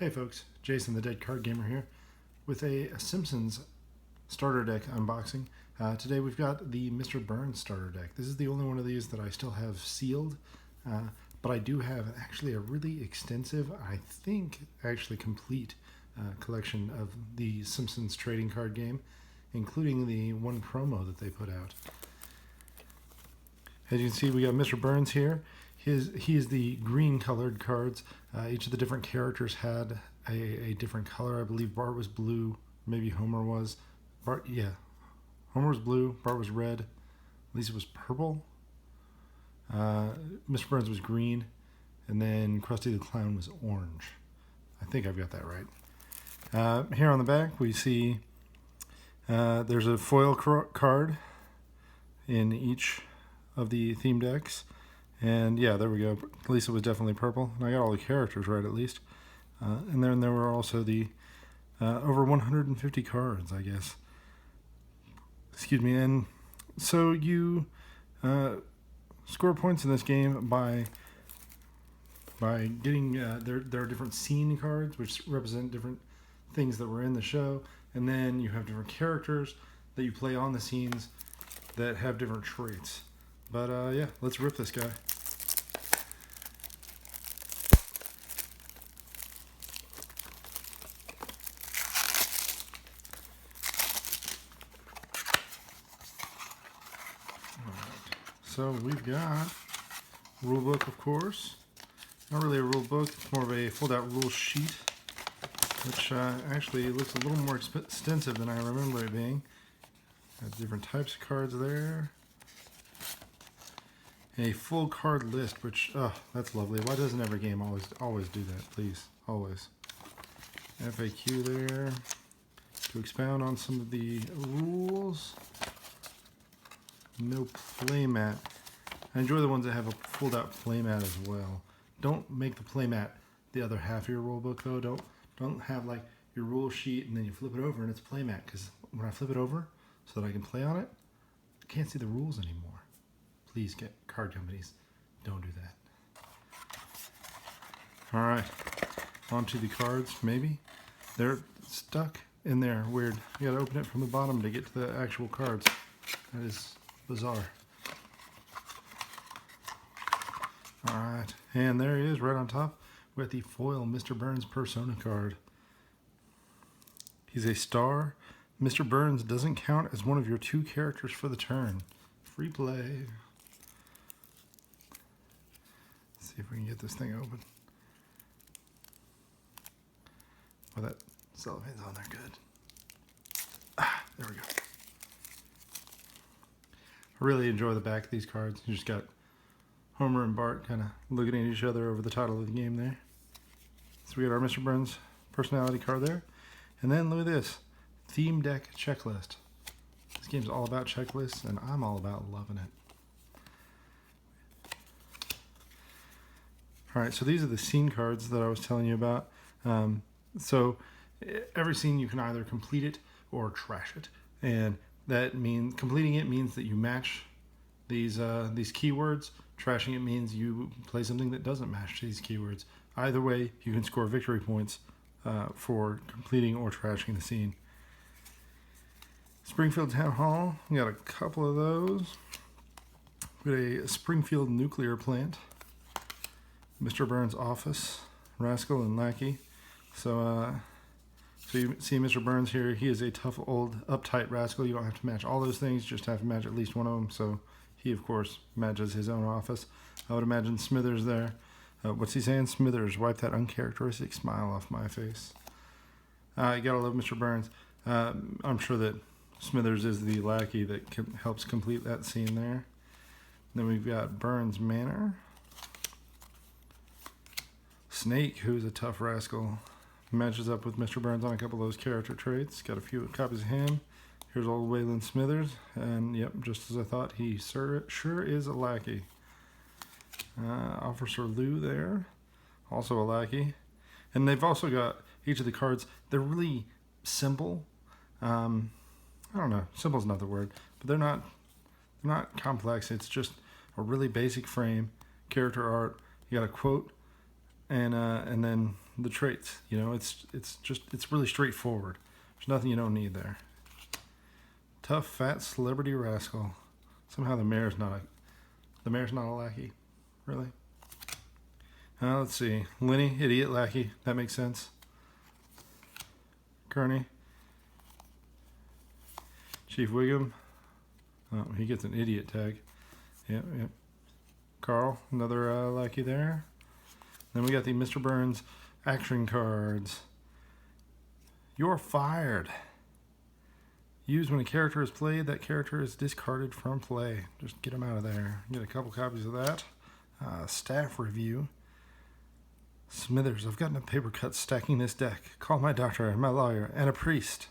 Hey folks, Jason the Dead Card Gamer here with a Simpsons starter deck unboxing. Today we've got the Mr. Burns starter deck. This is the only one of these that I still have sealed, but I do have actually a really extensive, I think actually complete collection of the Simpsons trading card game, including the one promo that they put out. As you can see, we got Mr. Burns here. He is the green colored cards. Each of the different characters had a different color. I believe Bart was blue. Maybe Homer was. Homer was blue. Bart was red. Lisa was purple. Mr. Burns was green. And then Krusty the Clown was orange. I think I've got that right. Here on the back we see there's a foil card in each of the theme decks. And yeah, there we go. Lisa was definitely purple. And I got all the characters right at least. And then there were also the over 150 cards, I guess. Excuse me. And so you score points in this game by getting, there are different scene cards which represent different things that were in the show. And then you have different characters that you play on the scenes that have different traits. But yeah, let's rip this guy. So we've got Rulebook, of course. Not really a rule book, it's more of a fold-out rule sheet, which actually looks a little more extensive than I remember it being. Got different types of cards there. A full card list, which, oh, that's lovely. Why doesn't every game always do that, please? Always. FAQ there to expound on some of the rules. No playmat. I enjoy the ones that have a fold out playmat as well. Don't make the playmat the other half of your rule book though. Don't have like your rule sheet and then you flip it over and it's playmat, because when I flip it over so that I can play on it, I can't see the rules anymore. Please, get card companies, don't do that. Alright, on to the cards, maybe. They're stuck in there, weird. You gotta open it from the bottom to get to the actual cards. That is bizarre. Alright, and there he is right on top with the foil Mr. Burns Persona card. He's a star. Mr. Burns doesn't count as one of your 2 characters for the turn. Free play. Let's see if we can get this thing open. Oh, that cellophane's on there, good. Ah, there we go. I really enjoy the back of these cards. You just got Homer and Bart kind of looking at each other over the title of the game there. So we got our Mr. Burns personality card there. And then look at this. Theme deck checklist. This game's all about checklists, and I'm all about loving it. Alright, so these are the scene cards that I was telling you about. So every scene you can either complete it or trash it. And that means completing it means that you match these keywords. Trashing it means you play something that doesn't match these keywords. Either way, you can score victory points for completing or trashing the scene. Springfield Town Hall, we got a couple of those. We got a Springfield nuclear plant. Mr. Burns' office, Rascal and Lackey. So you see Mr. Burns here. He is a tough, old, uptight rascal. You don't have to match all those things. You just have to match at least one of them. So he, of course, matches his own office. I would imagine Smithers there. What's he saying? Smithers, wipe that uncharacteristic smile off my face. You gotta love Mr. Burns. I'm sure that Smithers is the lackey that helps complete that scene there. Then we've got Burns Manor. Snake, who's a tough rascal, matches up with Mr. Burns on a couple of those character traits. Got a few copies of him. Here's old Waylon Smithers, and yep, just as I thought, he sure is a lackey. Officer Lou there, also a lackey. And they've also got each of the cards, they're really simple. I don't know, simple's not the word, but they're not complex. It's just a really basic frame, character art. You got a quote, and then the traits. You know, it's really straightforward. There's nothing you don't need there. Tough, fat, celebrity rascal. Somehow the mayor's not a lackey. Really? Let's see. Lenny, idiot lackey. That makes sense. Kearney. Chief Wiggum. Oh, he gets an idiot tag. Yep. Carl, another lackey there. Then we got the Mr. Burns action cards. You're fired. Used when a character is played, that character is discarded from play. Just get them out of there. Get a couple copies of that. Staff review. Smithers, I've gotten a paper cut stacking this deck. Call my doctor and my lawyer and a priest.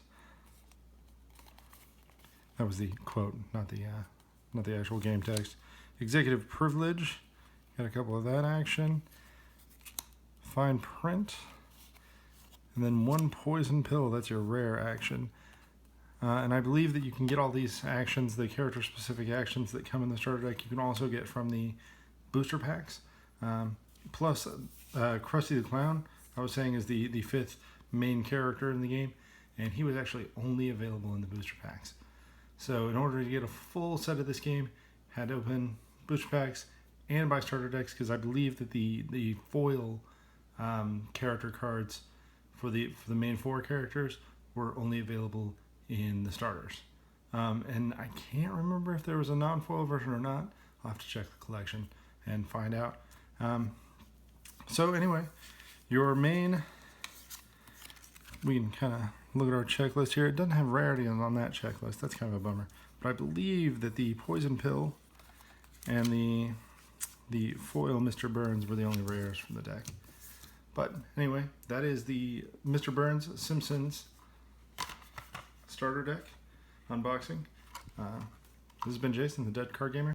That was the quote, not the actual game text. Executive privilege. Got a couple of that action. Fine print. And then one poison pill. That's your rare action. And I believe that you can get all these actions, the character-specific actions that come in the starter deck, you can also get from the booster packs. Plus, Krusty the Clown, I was saying, is the fifth main character in the game, and he was actually only available in the booster packs. So in order to get a full set of this game, had to open booster packs and buy starter decks, because I believe that the foil character cards for the main four characters were only available in the starters. And I can't remember if there was a non-foil version or not. I'll have to check the collection and find out. So anyway, your main, we can kind of look at our checklist here. It doesn't have rarity on that checklist. That's kind of a bummer. But I believe that the poison pill and the foil Mr. Burns were the only rares from the deck. But anyway, that is the Mr. Burns Simpsons starter deck unboxing. This has been Jason, the Dead Card Gamer.